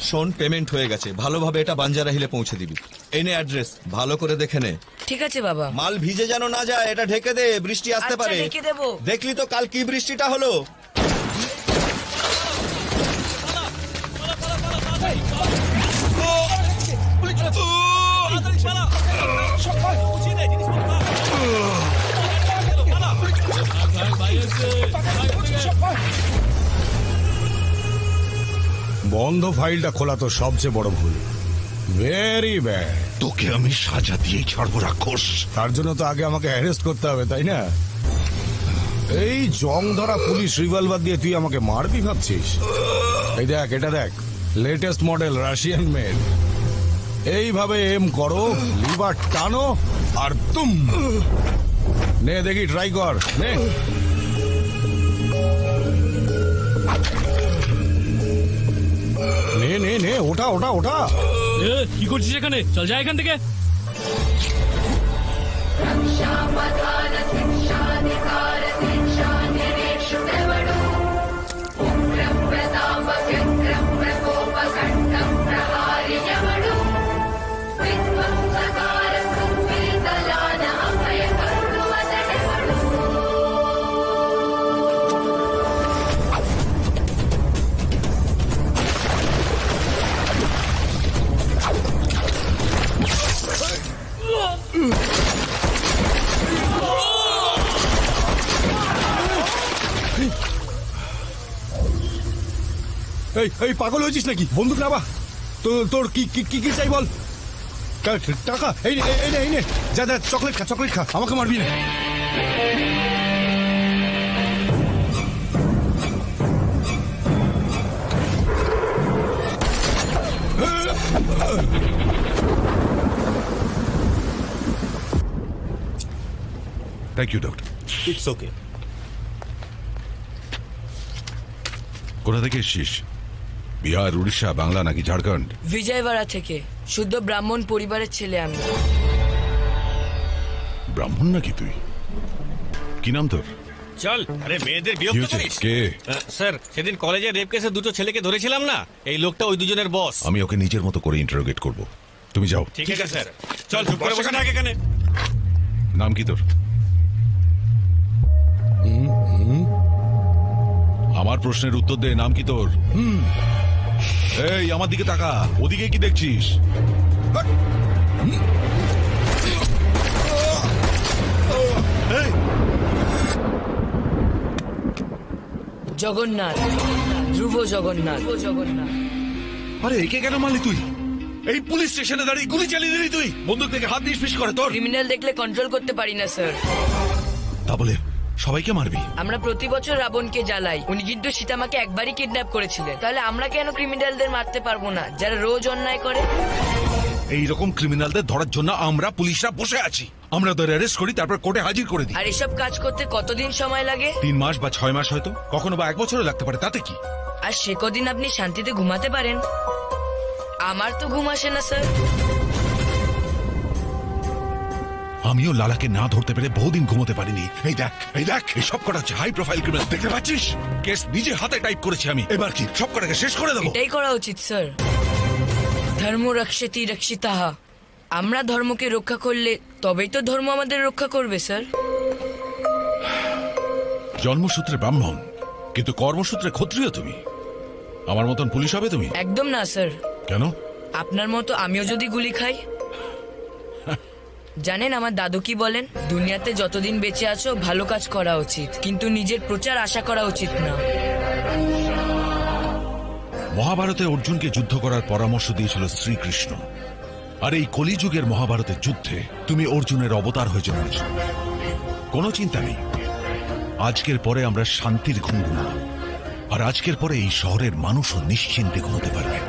শোন, পেমেন্ট হয়ে গেছে, ভালোভাবে এটা বাঞ্জারা হিলে পৌঁছে দিবি। এই নে অ্যাড্রেস, ভালো করে দেখে নে। ঠিক আছে বাবা। মাল ভিজে যেন না যায়, এটা ঢেকে দে, বৃষ্টি আসতে আচ্ছা, পারে। ঢেকে দেবো। দেখলি তো কাল কি বৃষ্টিটা হলো। বন্ধ ফাইলটা খোলা তো সবচেয়ে বড় ভুল। Very bad. তোকে আমি সাজা দিয়েই ছাড়বো রাক্ষস। তার জন্য তো আগে আমাকে অ্যারেস্ট করতে হবে, তাই না? এই জং ধরা পুলিশ রিভলভার দিয়ে তুই আমাকে মারবি ভাবছিস? এই দেখ, এটা দেখ, লেটেস্ট মডেল রাশিয়ান মেড। এইভাবে এম করো, লিভার টানো আর তুম। নে দেখি, ট্রাই কর, নে। নে নে নে, ওটা ওটা ওটা। কি করছিস এখানে? চল যা এখান থেকে। এই এই পাগল হয়েছিস নাকি? বন্দুক নাবা। তোর কি কি কি চাই বল? টাকা? এই নে, এই নে, এই নে, যা যা, চকলেট খা, চকলেট খা, আমাকে মারবি না। Thank you doctor. It's okay. কোথা থেকে এসছিস? বিহার, উড়িষ্যা, বাংলা নাকি ঝাড়খণ্ড? বিজয়বাড়া থেকে। শুদ্ধ ব্রাহ্মণ পরিবারের ছেলে আমি। ব্রাহ্মণ নাকি তুই? কি নাম তোর? চল। আরে মেয়েদের কি বিরক্ত হয়েছে? করিস। কে? স্যার, সেদিন কলেজে রেপ কেসে দুটো ছেলেকে ধরেছিলাম না, এই লোকটা ওই দুজনের বস। আমি ওকে নিজের মতো করে ইন্টারোগেট করব। তুমি যাও। ঠিক আছে স্যার। চল, চুপ করে বসে থাক এখানে। নাম কি তোর? আমার প্রশ্নের উত্তর দে, নাম কি তোর? এই আমার দিকে তাকা, ওদিকে কি দেখছিস? জগন্নাথ, ধ্রুব জগন্নাথ। আরে একে কেন মারলি তুই? এই পুলিশ স্টেশনে দাঁড়িয়ে গুলি চালিয়ে দিলি তুই? বন্দুক থেকে হাত দিয়ে ফিস করে তোর? ক্রিমিনাল দেখলে কন্ট্রোল করতে পারি না স্যার। তা বলে সবাইকে মারবি? আমরা প্রতি বছর রাবণকে জ্বালাই, উনি কিন্তু সীতামাকে একবারই কিডন্যাপ করেছিলেন। তাহলে আমরা কেন ক্রিমিনালদের মারতে পারবো না, যারা রোজ অন্যায় করে? এইরকম ক্রিমিনালদের ধরার জন্য আমরা পুলিশরা বসে আছি। আমরা ওদের অ্যারেস্ট করি, তারপর কোর্টে হাজির করে দিই। আর এসব কাজ করতে কতদিন সময় লাগে? 3 মাস বা 6 মাস, হয়তো কখনো বা 1 বছরও লাগতে পারে, তাতে কি? আর সে কদিন আপনি শান্তিতে ঘুমাতে পারেন? আমার তো ঘুম আসে না স্যার। আমিও লালাকে না ধরতে পেরে বহুদিন ঘুমোতে পারিনি। এই দেখ, এই দেখ, এই সব কটা হচ্ছে হাই প্রোফাইল ক্রিমিনাল, দেখতে পাচ্ছিস? কেস নিজে হাতে টাইপ করেছি আমি। এবার কি সব কটাকে শেষ করে দেবো? এটাই করা উচিত স্যার। ধর্ম রক্ষতি রক্ষিতাহ। আমরা ধর্মকে রক্ষা করলে তবেই তো ধর্ম আমাদের রক্ষা করবে স্যার। জন্মসূত্রে ব্রাহ্মণ, কিন্তু কর্মসূত্রে ক্ষত্রিয় তুমি। আমার মতন পুলিশ হবে তুমি? একদম না স্যার। কেন? আপনার মতো আমিও যদি গুলি খাই। জানেন আমার দাদু কি বলেন? দুনিয়াতে যতদিন বেঁচে আছো ভালো কাজ করা উচিত, কিন্তু নিজের প্রচার আশা করা উচিত না। মহাভারতে অর্জুনকে যুদ্ধ করার পরামর্শ দিয়েছিল শ্রীকৃষ্ণ। আর এই কলিযুগের মহাভারতের যুদ্ধে তুমি অর্জুনের অবতার হয়ে জন্মেছ। কোনো চিন্তা নেই, আজকের পরে আমরা শান্তির ঘুম ঘুমাবো। আর আজকের পরে এই শহরের মানুষও নিশ্চিন্তে ঘুমোতে পারবে।